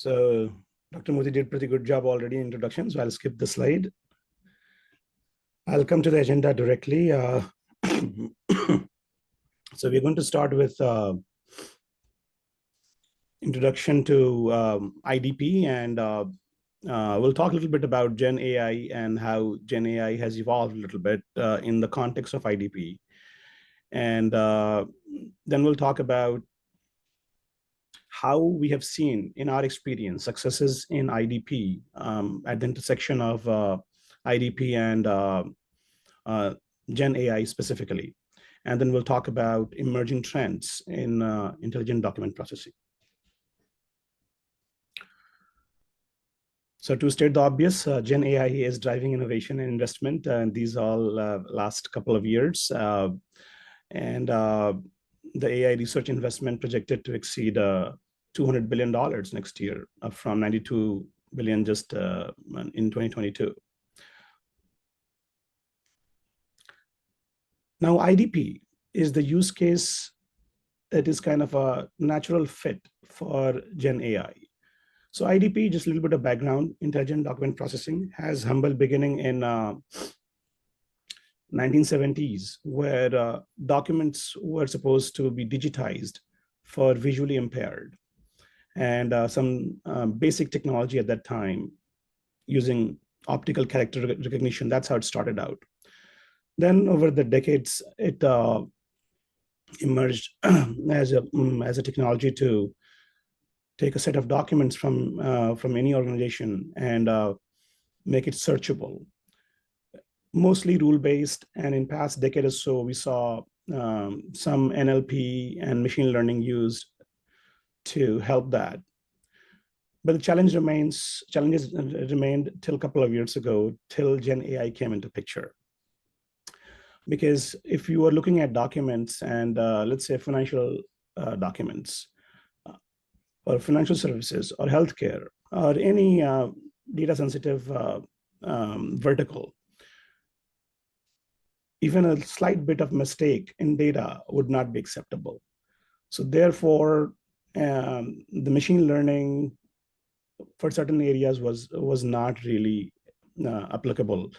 So Dr. Modi did a pretty good job already in introduction, so I'll skip the slide. I'll come to the agenda directly. So we're going to start with introduction to IDP, and we'll talk a little bit about Gen AI and how Gen AI has evolved a little bit in the context of IDP. And then we'll talk about how we have seen in our experience successes in IDP at the intersection of IDP and Gen AI specifically. And then we'll talk about emerging trends in intelligent document processing. So to state the obvious, Gen AI is driving innovation and investment, and these all last couple of years. And the AI research investment projected to exceed $200 billion next year, up from $92 billion just in 2022. Now, IDP is the use case that is kind of a natural fit for Gen AI. So IDP, just a little bit of background, intelligent document processing, has humble beginning in 1970s, where documents were supposed to be digitized for visually impaired. And some basic technology at that time using optical character recognition, that's how it started out. Then over the decades, it emerged as a technology to take a set of documents from any organization and make it searchable. Mostly rule-based, and in past decade or so, we saw some NLP and machine learning used to help that. But the challenges remained till a couple of years ago, till Gen AI came into picture. Because if you are looking at documents and let's say financial documents, or financial services, or healthcare, or any data-sensitive vertical, even a slight bit of mistake in data would not be acceptable. So therefore, the machine learning for certain areas was not really applicable,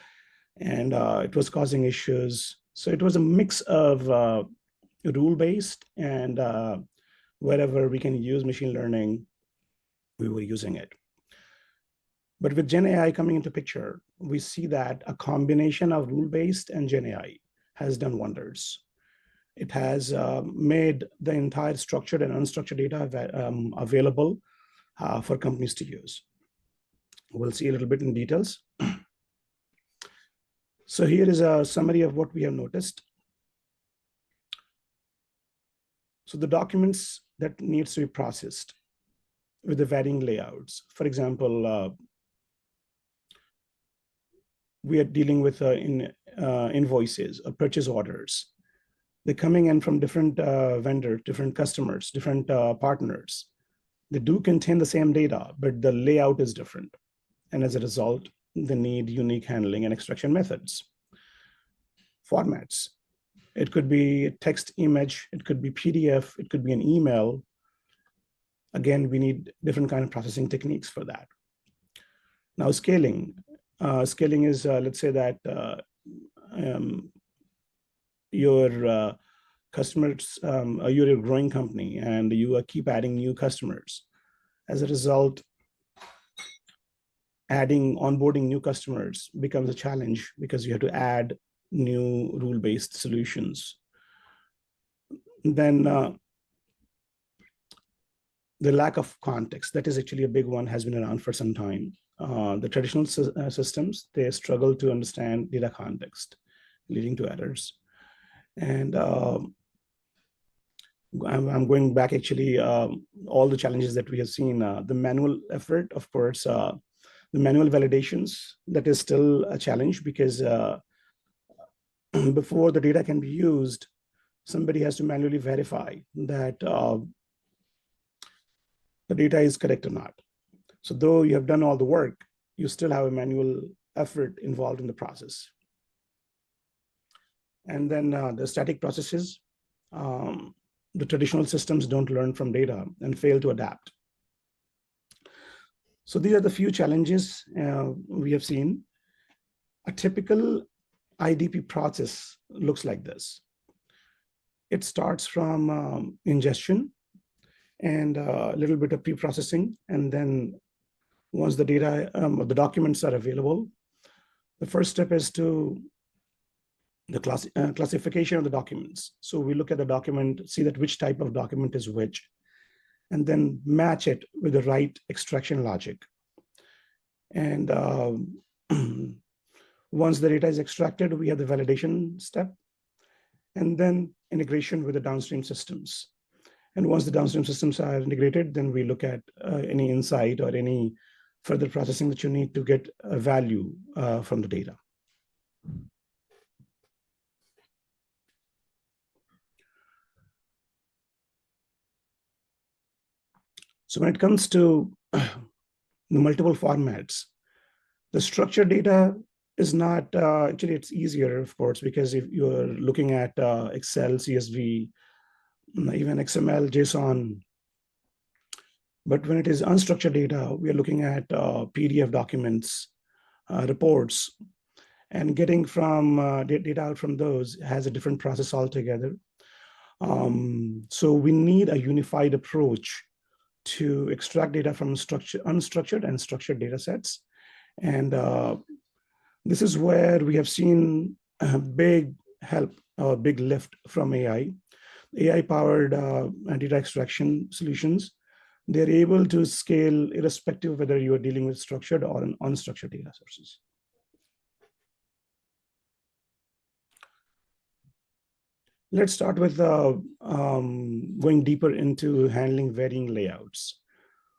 and it was causing issues. So it was a mix of rule-based and wherever we can use machine learning, we were using it. But with Gen AI coming into picture, we see that a combination of rule-based and Gen AI has done wonders. It has made the entire structured and unstructured data available for companies to use. We'll see a little bit in details. So here is a summary of what we have noticed. So the documents that needs to be processed with the varying layouts. For example, we are dealing with invoices or purchase orders. They're coming in from different vendors, different customers, different partners. They do contain the same data, but the layout is different. And as a result, they need unique handling and extraction methods. Formats. It could be a text image, it could be PDF, it could be an email. Again, we need different kind of processing techniques for that. Now, scaling. Scaling is, let's say that your customers, you're a growing company and you keep adding new customers. As a result, onboarding new customers becomes a challenge because you have to add new rule-based solutions. Then the lack of context, that is actually a big one, has been around for some time. The traditional systems, they struggle to understand data context, leading to errors. And I'm going back actually, all the challenges that we have seen, the manual effort, of course, the manual validations, that is still a challenge because before the data can be used, somebody has to manually verify that the data is correct or not. So though you have done all the work, you still have a manual effort involved in the process. And then the static processes, the traditional systems don't learn from data and fail to adapt. So these are the few challenges we have seen. A typical IDP process looks like this. It starts from ingestion and a little bit of pre-processing. And then once the data, the documents are available, the first step is to the classification of the documents. So we look at the document, see that which type of document is which, and then match it with the right extraction logic. And once the data is extracted, we have the validation step, and then integration with the downstream systems. And once the downstream systems are integrated, then we look at any insight or any further processing that you need to get a value from the data. So when it comes to the multiple formats, the structured data is not, actually it's easier, of course, because if you're looking at Excel, CSV, even XML, JSON. But when it is unstructured data, we are looking at PDF documents, reports, and getting from data out from those has a different process altogether. So we need a unified approach to extract data from unstructured and structured data sets. And this is where we have seen a big help, a big lift from AI. AI-powered data extraction solutions, they're able to scale irrespective of whether you are dealing with structured or unstructured data sources. Let's start with going deeper into handling varying layouts.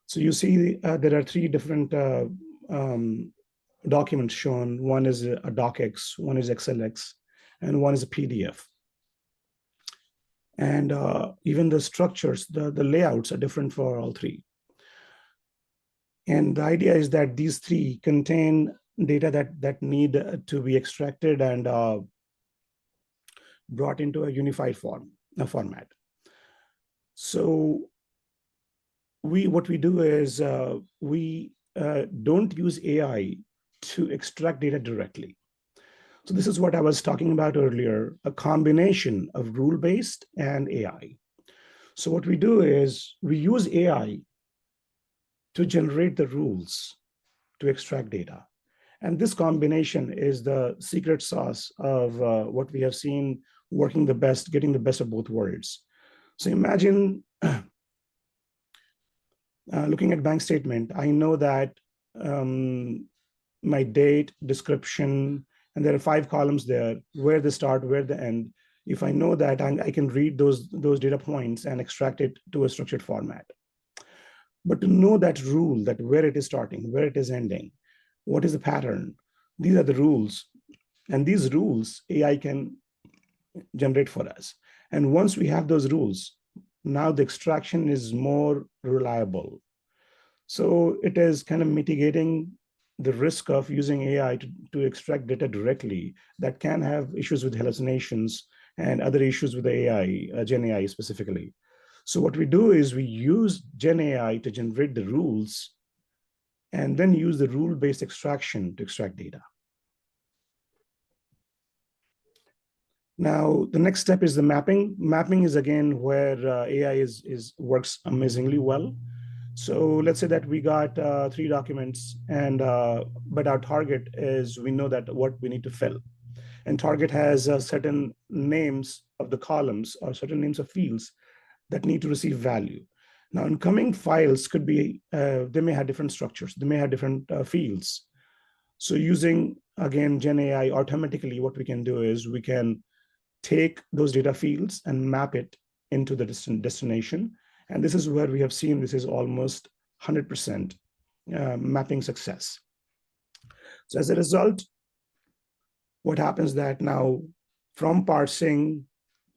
So you see there are three different documents shown. One is a docx, one is XLX, and one is a PDF. And even the structures, the layouts are different for all three. And the idea is that these three contain data that need to be extracted and brought into a unified format. So what we do is we don't use AI to extract data directly. So this is what I was talking about earlier, a combination of rule-based and AI. So what we do is we use AI to generate the rules to extract data. And this combination is the secret sauce of what we have seen working the best, getting the best of both worlds. So imagine looking at bank statement, I know that my date, description, and there are 5 columns there, where they start, where they end. If I know that, I can read those data points and extract it to a structured format. But to know that rule, that where it is starting, where it is ending, what is the pattern, these are the rules. And these rules, AI can generate for us. And once we have those rules, now the extraction is more reliable. So it is kind of mitigating the risk of using AI to extract data directly that can have issues with hallucinations and other issues with the AI, Gen AI specifically. So what we do is we use Gen AI to generate the rules and then use the rule-based extraction to extract data. Now, the next step is the mapping. Mapping is again where AI works amazingly well. So let's say that we got 3 documents, and but our target is, we know that what we need to fill. And target has certain names of the columns or certain names of fields that need to receive value. Now, incoming files could be, they may have different structures. They may have different fields. So using, again, Gen AI, automatically what we can do is we can take those data fields and map it into the destination. And this is where we have seen this is almost 100% mapping success. So as a result, what happens that now from parsing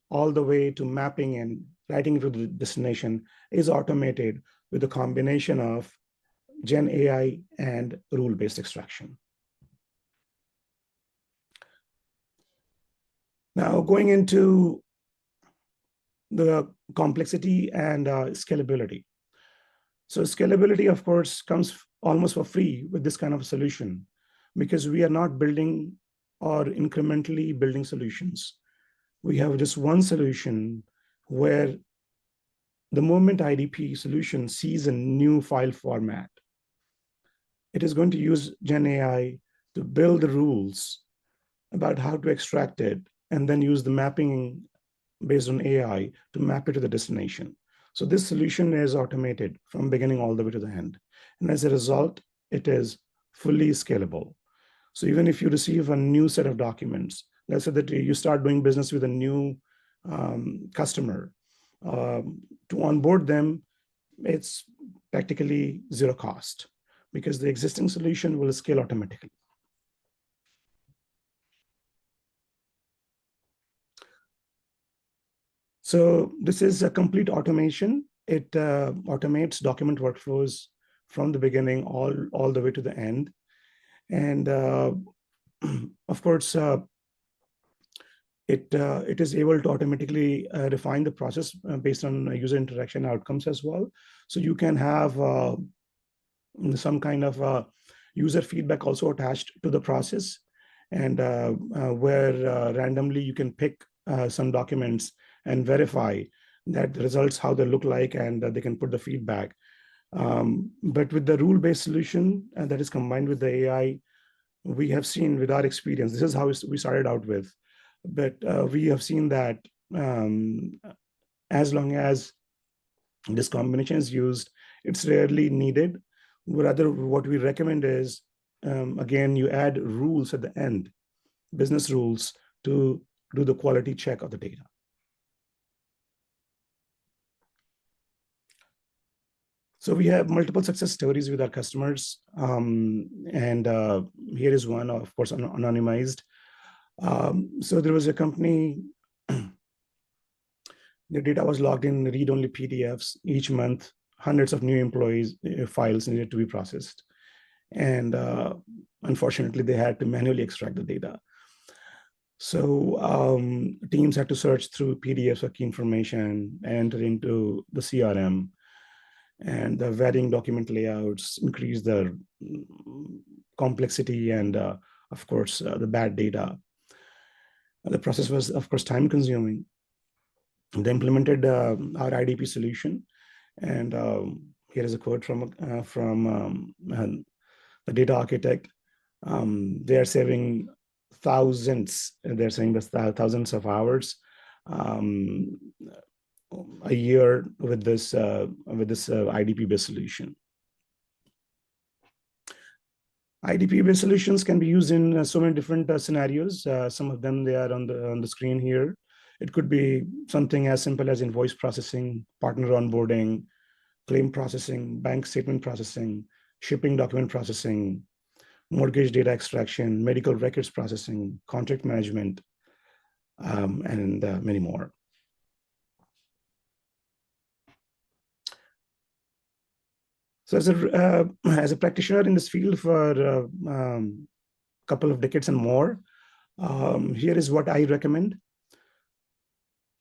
all the way to mapping and writing to the destination is automated with a combination of Gen AI and rule-based extraction. Now going into the complexity and scalability. So scalability, of course, comes almost for free with this kind of a solution, because we are not building or incrementally building solutions. We have just one solution where the moment IDP solution sees a new file format, it is going to use Gen AI to build the rules about how to extract it, and then use the mapping based on AI to map it to the destination. So this solution is automated from beginning all the way to the end. And as a result, it is fully scalable. So even if you receive a new set of documents, let's say that you start doing business with a new customer, to onboard them, it's practically zero cost because the existing solution will scale automatically. So this is a complete automation. It automates document workflows from the beginning all the way to the end. And of course, it is able to automatically refine the process based on user interaction outcomes as well. So you can have some kind of user feedback also attached to the process, and where randomly you can pick some documents and verify that the results, how they look like, and they can put the feedback. But with the rule-based solution that is combined with the AI, we have seen with our experience, this is how we started out with, but we have seen that as long as this combination is used, it's rarely needed. Rather, what we recommend is, again, you add rules at the end, business rules, to do the quality check of the data. So we have multiple success stories with our customers. And here is one, of course, anonymized. So there was a company, the data was logged in read-only PDFs each month, hundreds of new employees files needed to be processed. And unfortunately, they had to manually extract the data. So teams had to search through PDFs for key information, enter into the CRM, and the varying document layouts increase the complexity and, of course, the bad data. The process was, of course, time consuming. They implemented our IDP solution. And here is a quote from the data architect. They are saving thousands, they're saying this, thousands of hours a year with this IDP-based solution. IDP-based solutions can be used in so many different scenarios. Some of them, they are on the screen here. It could be something as simple as invoice processing, partner onboarding, claim processing, bank statement processing, shipping document processing, mortgage data extraction, medical records processing, contract management, and many more. So as a practitioner in this field for a couple of decades and more, here is what I recommend.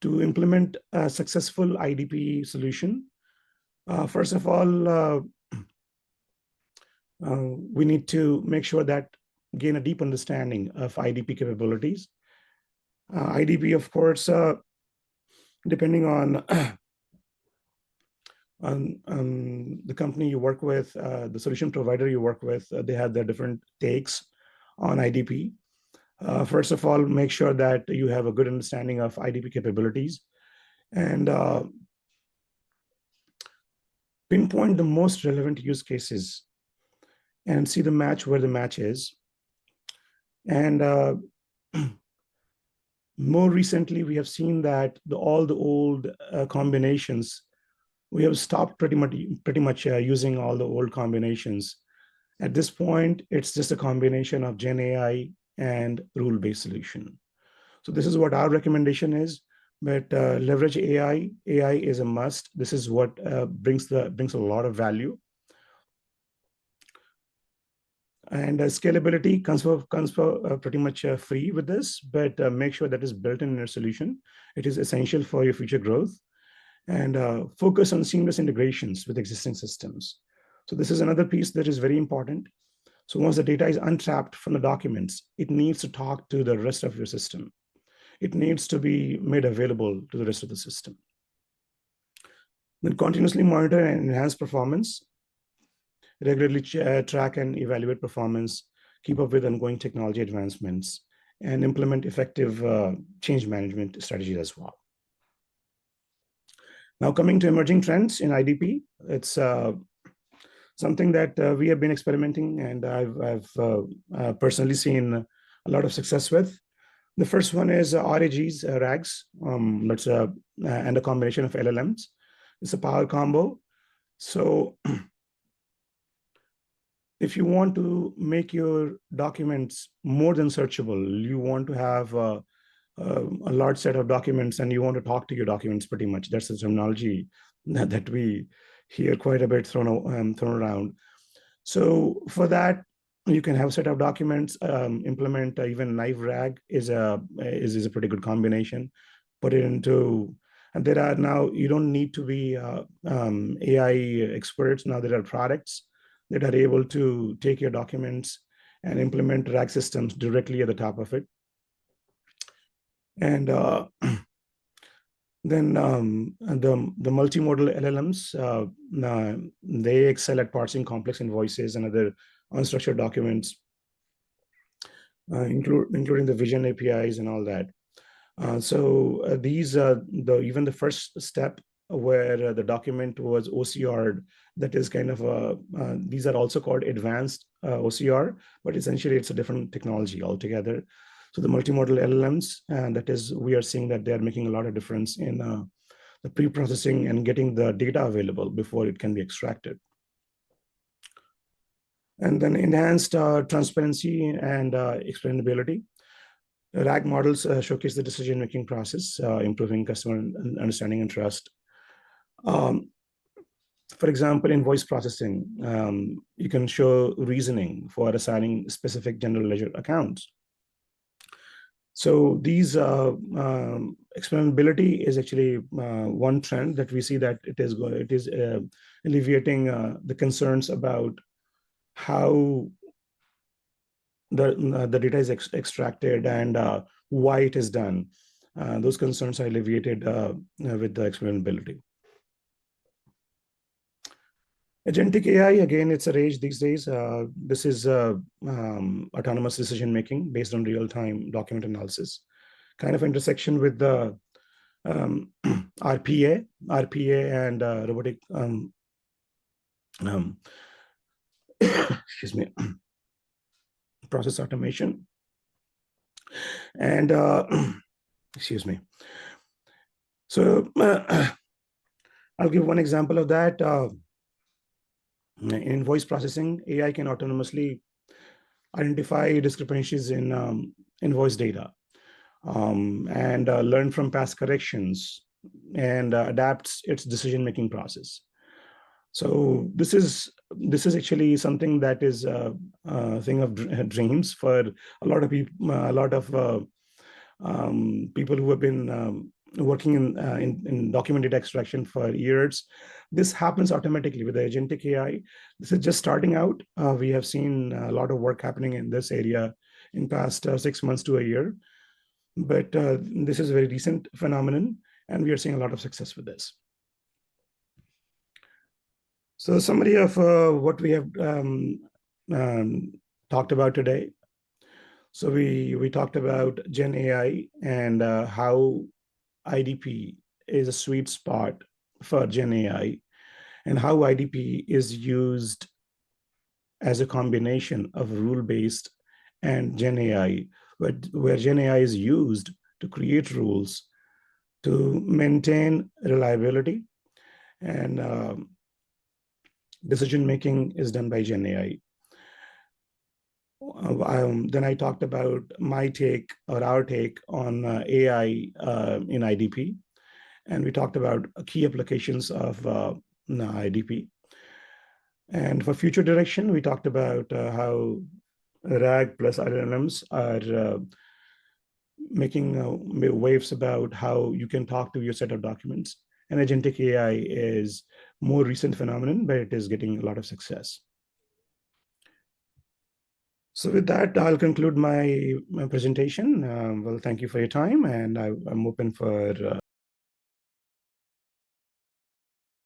To implement a successful IDP solution, first of all, we need to make sure that gain a deep understanding of IDP capabilities. IDP, of course, depending on the company you work with, the solution provider you work with, they have their different takes on IDP. First of all, make sure that you have a good understanding of IDP capabilities, and pinpoint the most relevant use cases and see the match where the match is. And more recently, we have seen that all the old combinations, we have stopped pretty much using all the old combinations. At this point, it's just a combination of Gen AI and rule-based solution. So this is what our recommendation is, but leverage AI. AI is a must. This is what brings a lot of value. And scalability comes for pretty much free with this, but make sure that is built in your solution. It is essential for your future growth. And focus on seamless integrations with existing systems. So this is another piece that is very important. So once the data is untrapped from the documents, it needs to talk to the rest of your system. It needs to be made available to the rest of the system. Then continuously monitor and enhance performance, regularly track and evaluate performance, keep up with ongoing technology advancements, and implement effective change management strategies as well. Now coming to emerging trends in IDP, it's something that we have been experimenting, and I've personally seen a lot of success with. The first one is RAGs, RAGs, that's and a combination of LLMs. It's a power combo. So if you want to make your documents more than searchable, you want to have a large set of documents and you want to talk to your documents pretty much. That's the terminology that we hear quite a bit thrown around. So for that, you can have a set of documents, implement even live RAG is a pretty good combination. Put it into, and there are now, you don't need to be AI experts. Now there are products that are able to take your documents and implement RAG systems directly at the top of it. And then the multimodal LLMs, they excel at parsing complex invoices and other unstructured documents, including the vision APIs and all that. These are even the first step where the document was OCR'd. That is kind of these are also called advanced OCR, but essentially it's a different technology altogether. So the multimodal LLMs, and that is, we are seeing that they're making a lot of difference in the pre-processing and getting the data available before it can be extracted. And then enhanced transparency and explainability. RAG models showcase the decision-making process, improving customer understanding and trust. For example, in voice processing, you can show reasoning for assigning specific general ledger accounts. So these explainability is actually one trend that we see that it is alleviating the concerns about how the data is extracted and why it is done. Those concerns are alleviated with the explainability. Agentic AI, again, it's a rage these days. This is autonomous decision-making based on real-time document analysis, kind of intersection with the RPA and robotic, excuse me, process automation. And, excuse me. So I'll give one example of that. In voice processing, AI can autonomously identify discrepancies in invoice data and learn from past corrections and adapts its decision-making process. So this is actually something that is a thing of dreams for a lot of people. A lot of people who have been working in document data extraction for years. This happens automatically with the agentic AI. This is just starting out. We have seen a lot of work happening in this area in past 6 months to a year. But this is a very recent phenomenon, and we are seeing a lot of success with this. So summary of what we have talked about today. So we talked about Gen AI and how IDP is a sweet spot for Gen AI, and how IDP is used as a combination of rule-based and Gen AI, where Gen AI is used to create rules to maintain reliability, and decision-making is done by Gen AI. Then I talked about my take or our take on AI in IDP. And we talked about key applications of IDP. And for future direction, we talked about how RAG plus LLMs are making waves about how you can talk to your set of documents and agentic AI is more recent phenomenon, but it is getting a lot of success. So with that, I'll conclude my presentation. Well, thank you for your time, and I'm open for